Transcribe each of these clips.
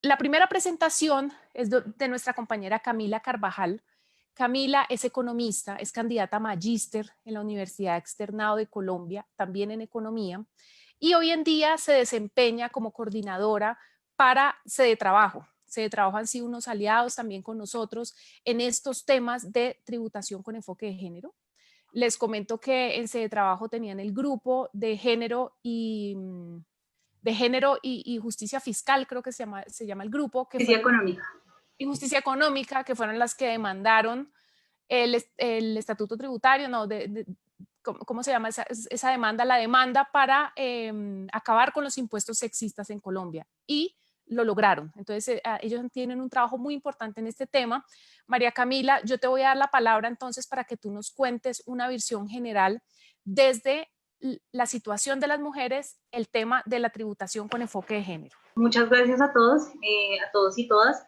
La primera presentación es de nuestra compañera Camila Carvajal. Camila es economista, es candidata a magíster en la Universidad Externado de Colombia, también en economía, y hoy en día se desempeña como coordinadora para Sede Trabajo. Sede Trabajo han sido unos aliados también con nosotros en estos temas de tributación con enfoque de género. Les comento que en Sede Trabajo tenían el grupo de género y justicia fiscal, creo que se llama el grupo, que Justicia fueron económica. y justicia económica, que fueron las que demandaron el estatuto tributario, no, ¿cómo se llama esa demanda? La demanda para acabar con los impuestos sexistas en Colombia. Y lo lograron. Entonces, ellos tienen un trabajo muy importante en este tema. María Camila, yo te voy a dar la palabra entonces para que tú nos cuentes una visión general desde la situación de las mujeres, el tema de la tributación con enfoque de género. Muchas gracias a todos y todas.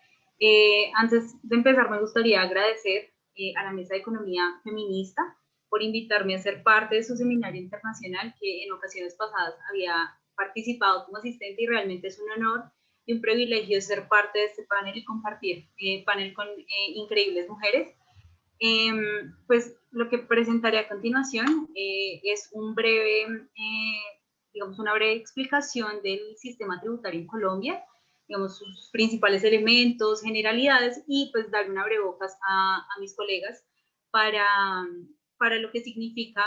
Antes de empezar, me gustaría agradecer a la Mesa de Economía Feminista por invitarme a ser parte de su seminario internacional, que en ocasiones pasadas había participado como asistente, y realmente es un honor y un privilegio ser parte de este panel y compartir panel con increíbles mujeres. Pues lo que presentaré a continuación es digamos, una breve explicación del sistema tributario en Colombia, digamos, sus principales elementos, generalidades, y pues dar una abrebocas a mis colegas para, para lo que significa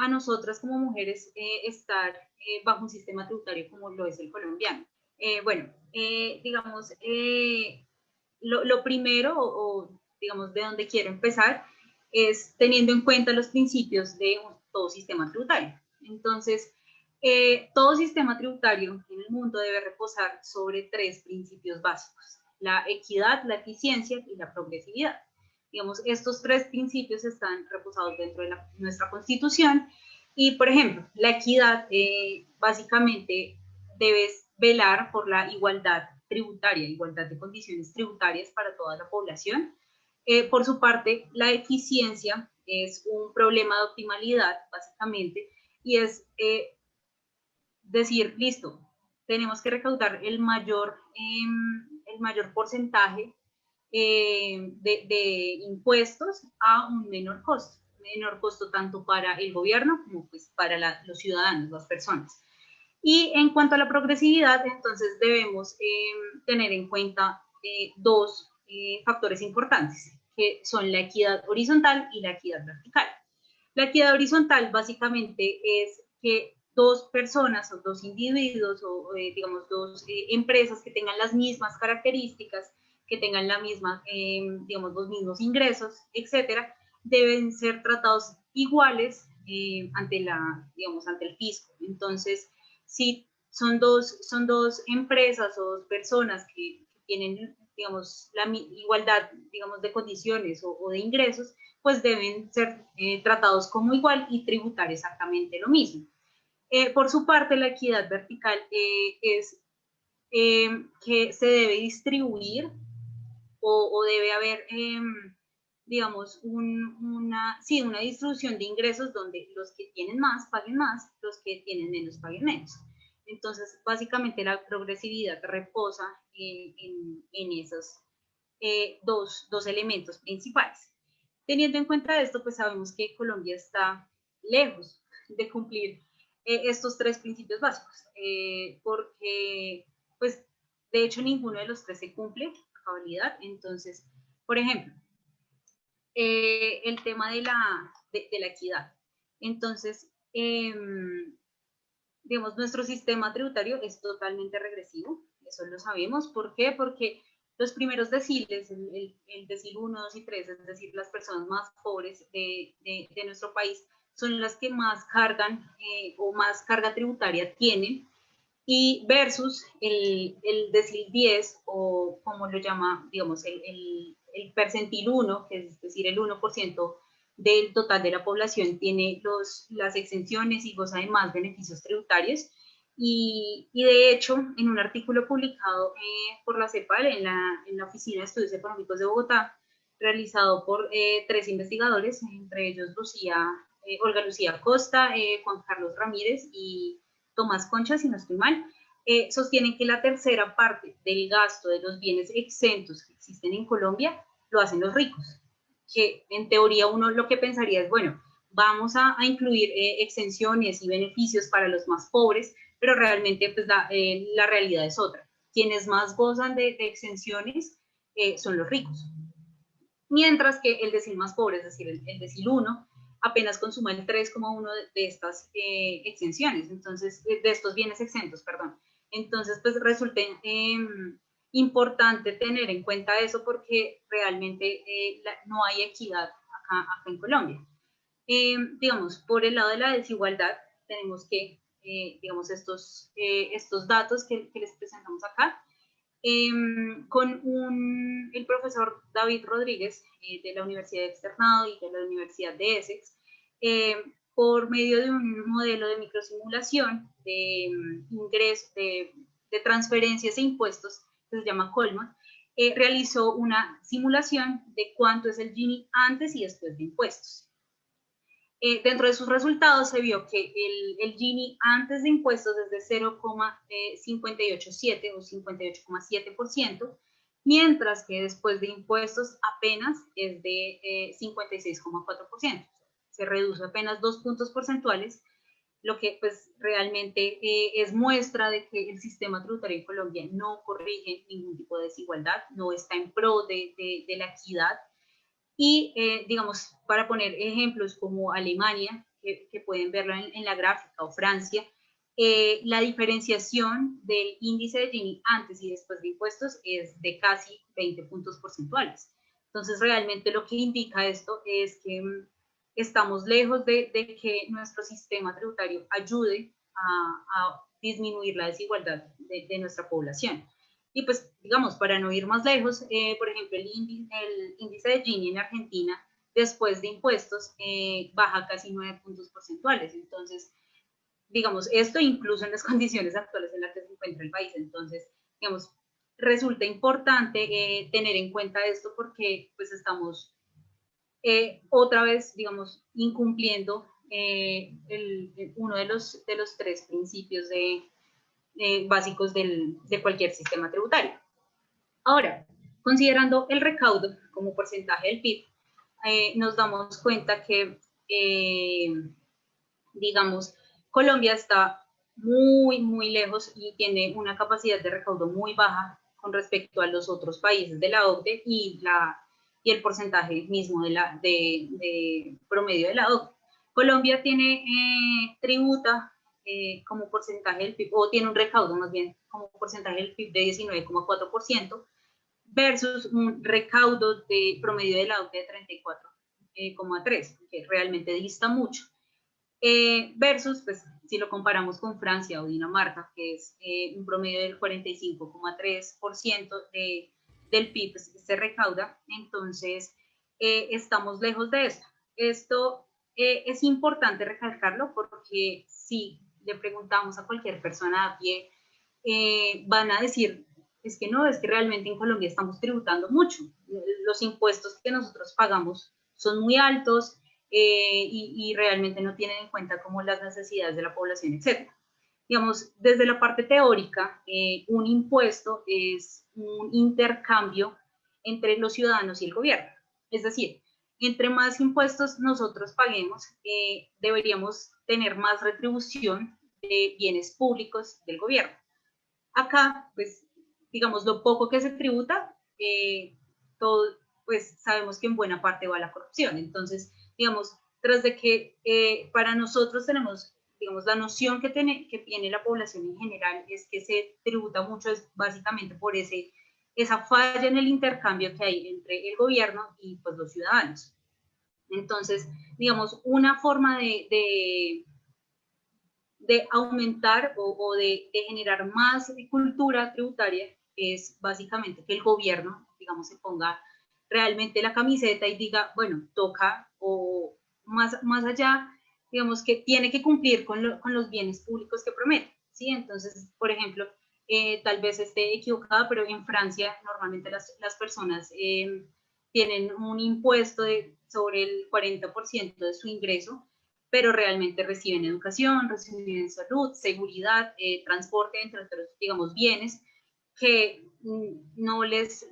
a nosotras como mujeres estar bajo un sistema tributario como lo es el colombiano. Digamos, lo primero, o digamos de donde quiero empezar, es teniendo en cuenta los principios de todo sistema tributario. Entonces, todo sistema tributario en el mundo debe reposar sobre tres principios básicos: la equidad, la eficiencia y la progresividad. Digamos, estos tres principios están reposados dentro de nuestra Constitución. Y, por ejemplo, la equidad básicamente debe velar por la igualdad tributaria, igualdad de condiciones tributarias para toda la población. Por su parte, la eficiencia es un problema de optimalidad, básicamente, y es decir, listo, tenemos que recaudar el mayor porcentaje de impuestos a un menor costo tanto para el gobierno como pues para los ciudadanos, las personas. Y en cuanto a la progresividad, entonces debemos tener en cuenta dos factores importantes, que son la equidad horizontal y la equidad vertical. La equidad horizontal básicamente es que dos personas o dos individuos o digamos dos empresas que tengan las mismas características, que tengan la misma, digamos, los mismos ingresos, etcétera, deben ser tratados iguales ante el fisco. Entonces, si son dos empresas o dos personas que tienen, digamos, la igualdad, digamos, de condiciones o de ingresos, pues deben ser tratados como igual y tributar exactamente lo mismo. Por su parte, la equidad vertical es que se debe distribuir o debe haber, digamos, una distribución de ingresos donde los que tienen más paguen más, los que tienen menos paguen menos. Entonces, básicamente la progresividad reposa en esos dos elementos principales. Teniendo en cuenta esto, pues sabemos que Colombia está lejos de cumplir estos tres principios básicos, porque, pues, de hecho, ninguno de los tres se cumple a cabalidad. Entonces, por ejemplo, el tema de la equidad. Entonces, digamos, nuestro sistema tributario es totalmente regresivo, eso lo sabemos. ¿Por qué? Porque los primeros deciles, el decil 1, 2 y 3, es decir, las personas más pobres de nuestro país, son las que más cargan o más carga tributaria tienen, y versus el decil 10, o como lo llama, digamos, el percentil 1, que es decir, el 1% del total de la población tiene las exenciones y goza de más beneficios tributarios. Y de hecho, en un artículo publicado por la CEPAL, en la Oficina de Estudios Económicos de Bogotá, realizado por 3 investigadores, entre ellos Olga Lucía Costa, Juan Carlos Ramírez y Tomás Concha, si no estoy mal, sostienen que la tercera parte del gasto de los bienes exentos que existen en Colombia lo hacen los ricos, que en teoría uno lo que pensaría es, bueno, vamos a incluir exenciones y beneficios para los más pobres, pero realmente pues la realidad es otra. Quienes más gozan de exenciones son los ricos. Mientras que el decil más pobre, es decir, el decil 1, apenas consuma el 3,1 de estas exenciones, entonces, de estos bienes exentos, perdón. Entonces, pues resulta importante tener en cuenta eso porque realmente no hay equidad acá en Colombia. Digamos, por el lado de la desigualdad, tenemos que, digamos, estos datos que les presentamos acá, con el profesor David Rodríguez de la Universidad de Externado y de la Universidad de Essex, por medio de un modelo de microsimulación de ingreso, de transferencias e impuestos, que se llama Colman, realizó una simulación de cuánto es el Gini antes y después de impuestos. Dentro de sus resultados se vio que el Gini antes de impuestos es de 0,587 o 58,7%, mientras que después de impuestos apenas es de 56,4%. Se reduce apenas 2 puntos porcentuales, lo que pues realmente es muestra de que el sistema tributario en Colombia no corrige ningún tipo de desigualdad, no está en pro de la equidad. Y, digamos, para poner ejemplos como Alemania, que pueden verlo en la gráfica, o Francia, la diferenciación del índice de Gini antes y después de impuestos es de casi 20 puntos porcentuales. Entonces, realmente lo que indica esto es que estamos lejos de que nuestro sistema tributario ayude a disminuir la desigualdad de nuestra población. Y pues, digamos, para no ir más lejos, por ejemplo, el índice de Gini en Argentina, después de impuestos, baja casi 9 puntos porcentuales. Entonces, digamos, esto incluso en las condiciones actuales en las que se encuentra el país. Entonces, digamos, resulta importante tener en cuenta esto porque pues estamos otra vez, digamos, incumpliendo uno de los 3 principios básicos de cualquier sistema tributario. Ahora, considerando el recaudo como porcentaje del PIB, nos damos cuenta que, digamos, Colombia está muy, muy lejos y tiene una capacidad de recaudo muy baja con respecto a los otros países de la OCDE y el porcentaje mismo de promedio de la OCDE. Colombia tributa como porcentaje del PIB, o tiene un recaudo más bien como porcentaje del PIB de 19,4%, versus un recaudo de promedio de la OCDE de 34,3%, que realmente dista mucho. Versus, pues, si lo comparamos con Francia o Dinamarca, que es un promedio del 45,3% del PIB pues, se recauda, entonces estamos lejos de esto. Esto es importante recalcarlo porque si le preguntamos a cualquier persona a pie, van a decir, es que no, es que realmente en Colombia estamos tributando mucho. Los impuestos que nosotros pagamos son muy altos y realmente no tienen en cuenta como las necesidades de la población, etc. Digamos, desde la parte teórica, un impuesto es un intercambio entre los ciudadanos y el gobierno. Es decir, entre más impuestos nosotros paguemos, deberíamos tener más retribución de bienes públicos del gobierno. Acá, pues, digamos, lo poco que se tributa, todo, pues, sabemos que en buena parte va a la corrupción. Entonces, digamos, tras de que para nosotros tenemos, digamos, la noción que tiene la población en general es que se tributa mucho, es básicamente por esa falla en el intercambio que hay entre el gobierno y pues los ciudadanos. Entonces, digamos, una forma de aumentar o de generar más cultura tributaria es básicamente que el gobierno, digamos, se ponga realmente la camiseta y diga, bueno, toca, o más allá, digamos, que tiene que cumplir con los bienes públicos que promete, ¿sí? Entonces, por ejemplo, tal vez esté equivocada, pero en Francia normalmente las personas tienen un impuesto sobre el 40% de su ingreso, pero realmente reciben educación, reciben salud, seguridad, transporte, entre otros, digamos, bienes que no les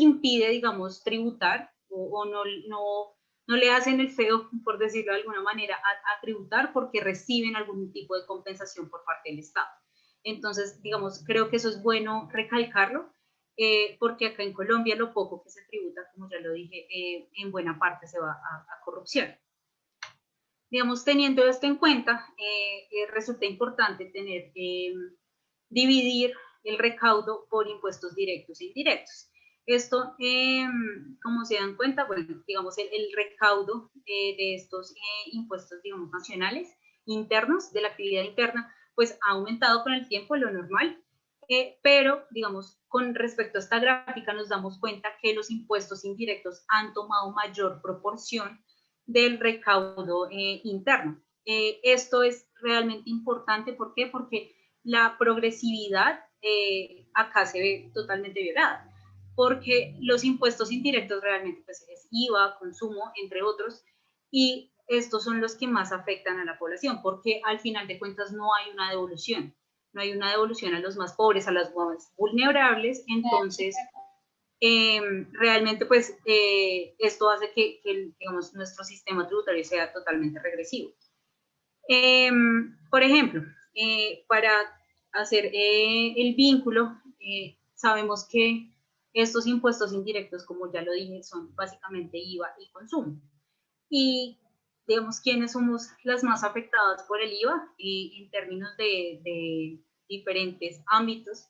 impide, digamos, tributar o no le hacen el feo, por decirlo de alguna manera, a tributar porque reciben algún tipo de compensación por parte del Estado. Entonces, digamos, creo que eso es bueno recalcarlo, porque acá en Colombia lo poco que se tributa, como ya lo dije, en buena parte se va a corrupción. Digamos, teniendo esto en cuenta, resulta importante dividir el recaudo por impuestos directos e indirectos. Esto, como se dan cuenta, bueno, digamos, el recaudo de estos impuestos, digamos, nacionales, internos, de la actividad interna, pues ha aumentado con el tiempo, lo normal, pero, digamos, con respecto a esta gráfica nos damos cuenta que los impuestos indirectos han tomado mayor proporción del recaudo interno. Esto es realmente importante, ¿por qué? Porque la progresividad acá se ve totalmente violada, porque los impuestos indirectos realmente pues, es IVA, consumo, entre otros, y estos son los que más afectan a la población, porque al final de cuentas no hay una devolución, no hay una devolución a los más pobres, a los más vulnerables, entonces realmente pues esto hace que digamos, nuestro sistema tributario sea totalmente regresivo. Por ejemplo, para hacer el vínculo, sabemos que estos impuestos indirectos, como ya lo dije, son básicamente IVA y consumo. Y digamos, ¿quiénes somos las más afectadas por el IVA? En términos de diferentes ámbitos,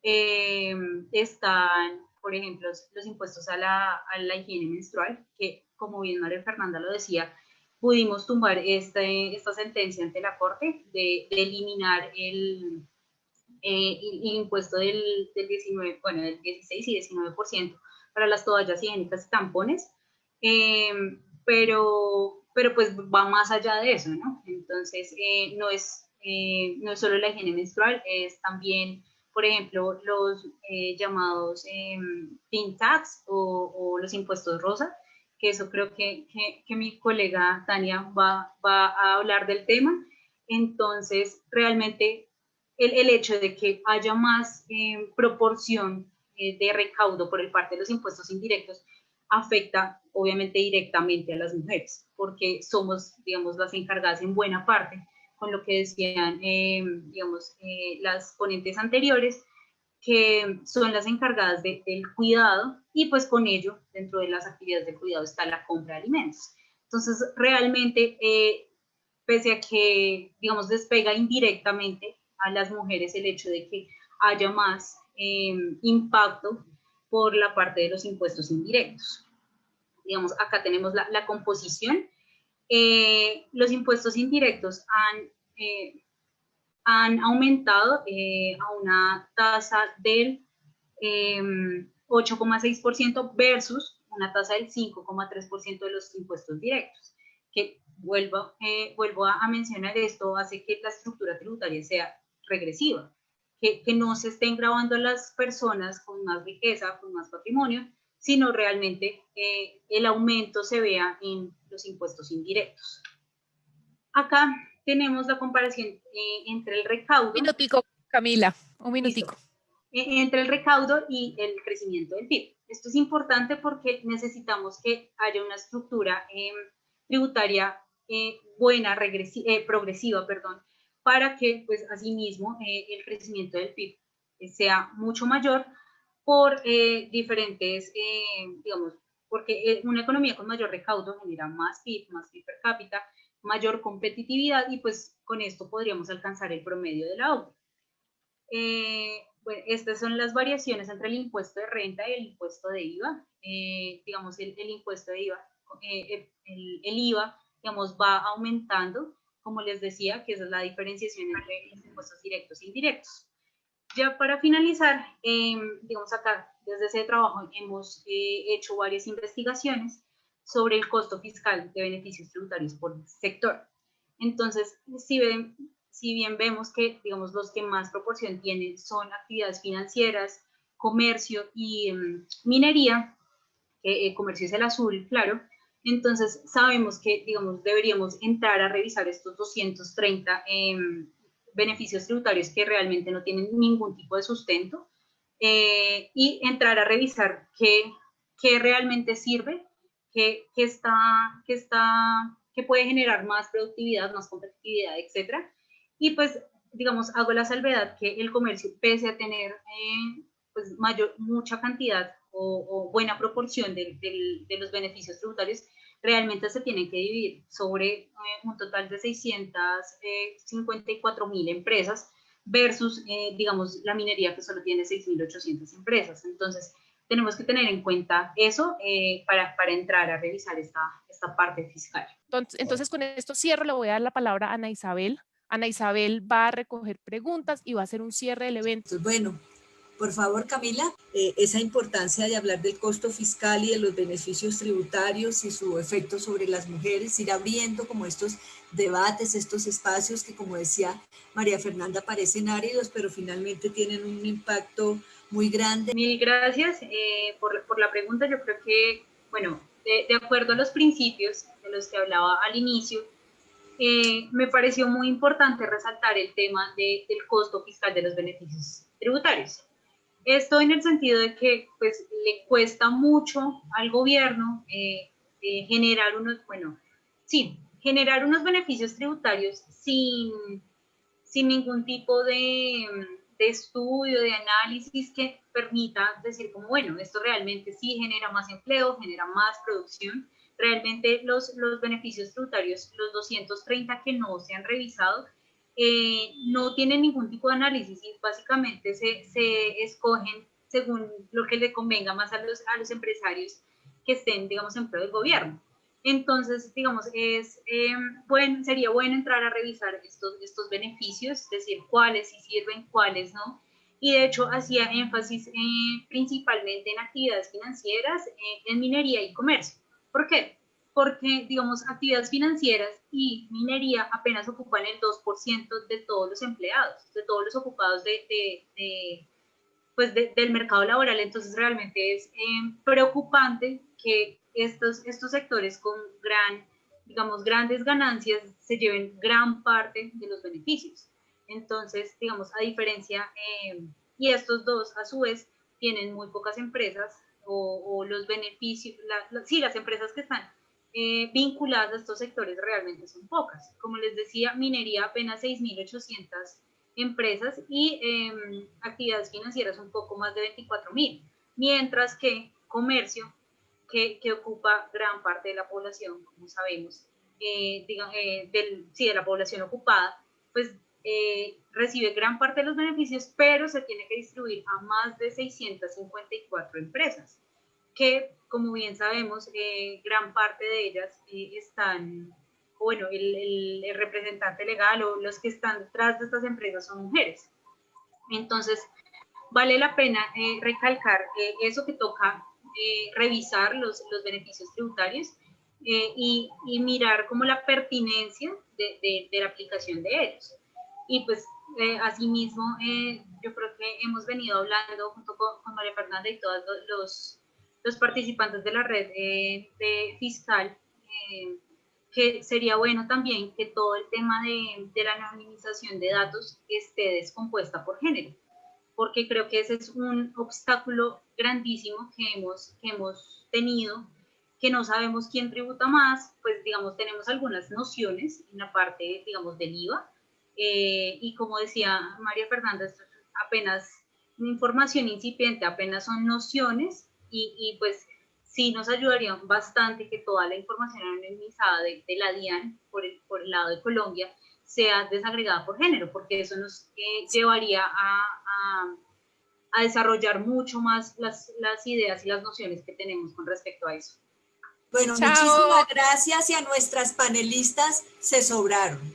están, por ejemplo, los impuestos a la higiene menstrual, que como bien María Fernanda lo decía, pudimos tumbar esta sentencia ante la Corte de eliminar el impuesto del 19, bueno, del 16 y 19% para las toallas higiénicas y tampones, pero pues va más allá de eso, ¿no? Entonces, no es solo la higiene menstrual, es también, por ejemplo, los llamados pin tax o los impuestos rosa, que eso creo que mi colega Tania va a hablar del tema. Entonces, realmente el hecho de que haya más proporción de recaudo por el parte de los impuestos indirectos afecta obviamente directamente a las mujeres, porque somos, digamos, las encargadas en buena parte, con lo que decían, digamos, las ponentes anteriores, que son las encargadas del cuidado y pues con ello, dentro de las actividades de cuidado está la compra de alimentos. Entonces, realmente, pese a que, digamos, despega indirectamente a las mujeres el hecho de que haya más impacto por la parte de los impuestos indirectos. Digamos, acá tenemos la composición. Los impuestos indirectos han aumentado a una tasa del 8,6% versus una tasa del 5,3% de los impuestos directos, que vuelvo a mencionar, esto hace que la estructura tributaria sea regresiva, que no se estén grabando las personas con más riqueza, con más patrimonio, sino realmente el aumento se vea en los impuestos indirectos. Acá tenemos la comparación entre el recaudo. Un minutico, Camila, un minutico. Listo. Entre el recaudo y el crecimiento del PIB. Esto es importante porque necesitamos que haya una estructura tributaria buena, progresiva, perdón, para que, pues, asimismo, el crecimiento del PIB sea mucho mayor por diferentes, digamos, porque una economía con mayor recaudo genera más PIB per cápita, mayor competitividad y pues con esto podríamos alcanzar el promedio de la OCDE. Bueno, estas son las variaciones entre el impuesto de renta y el impuesto de IVA. Digamos, el impuesto de IVA, el IVA, digamos, va aumentando, como les decía, que esa es la diferenciación entre los impuestos directos e indirectos. Ya para finalizar, digamos acá, desde ese trabajo hemos hecho varias investigaciones sobre el costo fiscal de beneficios tributarios por sector. Entonces, si bien vemos que, digamos, los que más proporción tienen son actividades financieras, comercio y minería, comercio es el azul, claro, Entonces, sabemos que, digamos, deberíamos entrar a revisar estos 230 beneficios tributarios que realmente no tienen ningún tipo de sustento, y entrar a revisar qué realmente sirve, qué puede generar más productividad, más competitividad, etcétera. Y pues, digamos, hago la salvedad que el comercio, pese a tener pues mucha cantidad o buena proporción de los beneficios tributarios, realmente se tienen que dividir sobre un total de 654.000 empresas versus, digamos, la minería, que solo tiene 6.800 empresas. Entonces, tenemos que tener en cuenta eso para entrar a revisar esta parte fiscal. Entonces, con esto cierro, le voy a dar la palabra a Ana Isabel. Ana Isabel va a recoger preguntas y va a hacer un cierre del evento. Bueno, por favor, Camila, esa importancia de hablar del costo fiscal y de los beneficios tributarios y su efecto sobre las mujeres, ir abriendo como estos debates, estos espacios que, como decía María Fernanda, parecen áridos, pero finalmente tienen un impacto muy grande. Mil gracias por la pregunta. Yo creo que, bueno, de acuerdo a los principios de los que hablaba al inicio, me pareció muy importante resaltar el tema del costo fiscal de los beneficios tributarios. Esto en el sentido de que pues, le cuesta mucho al gobierno generar unos beneficios tributarios sin ningún tipo de estudio, de análisis que permita decir como, bueno, esto realmente sí genera más empleo, genera más producción. Realmente los beneficios tributarios, los 230 que no se han revisado, no tienen ningún tipo de análisis y básicamente se escogen según lo que le convenga más a los empresarios que estén, digamos, en pro del gobierno. Entonces, digamos, sería bueno entrar a revisar estos beneficios, es decir, cuáles sí sirven, cuáles no. Y de hecho hacía énfasis principalmente en actividades financieras, en minería y comercio. ¿Por qué? Porque, digamos, actividades financieras y minería apenas ocupan el 2% de todos los empleados, de todos los ocupados del mercado laboral. Entonces realmente es preocupante que estos sectores con grandes ganancias se lleven gran parte de los beneficios. Entonces, digamos, a diferencia, y estos dos a su vez tienen muy pocas empresas o los beneficios, las empresas que están vinculadas a estos sectores realmente son pocas. Como les decía, minería apenas 6.800 empresas y actividades financieras un poco más de 24.000, mientras que comercio, que ocupa gran parte de la población, como sabemos, de la población ocupada, pues recibe gran parte de los beneficios, pero se tiene que distribuir a más de 654 empresas, que, como bien sabemos, gran parte de ellas están, bueno, el representante legal o los que están detrás de estas empresas son mujeres. Entonces, vale la pena recalcar eso, que toca revisar los beneficios tributarios y mirar como la pertinencia de la aplicación de ellos. Y pues asimismo, yo creo que hemos venido hablando junto con María Fernanda y todos los participantes de la red de fiscal, que sería bueno también que todo el tema de la anonimización de datos esté descompuesta por género, porque creo que ese es un obstáculo grandísimo que hemos tenido, que no sabemos quién tributa más. Pues digamos, tenemos algunas nociones en la parte, digamos, del IVA, y como decía María Fernanda, esto es apenas una información incipiente, apenas son nociones, y pues sí nos ayudaría bastante que toda la información anonimizada de la DIAN por el lado de Colombia sea desagregada por género, porque eso nos llevaría a desarrollar mucho más las ideas y las nociones que tenemos con respecto a eso. Bueno, muchísimas gracias, y a nuestras panelistas se sobraron.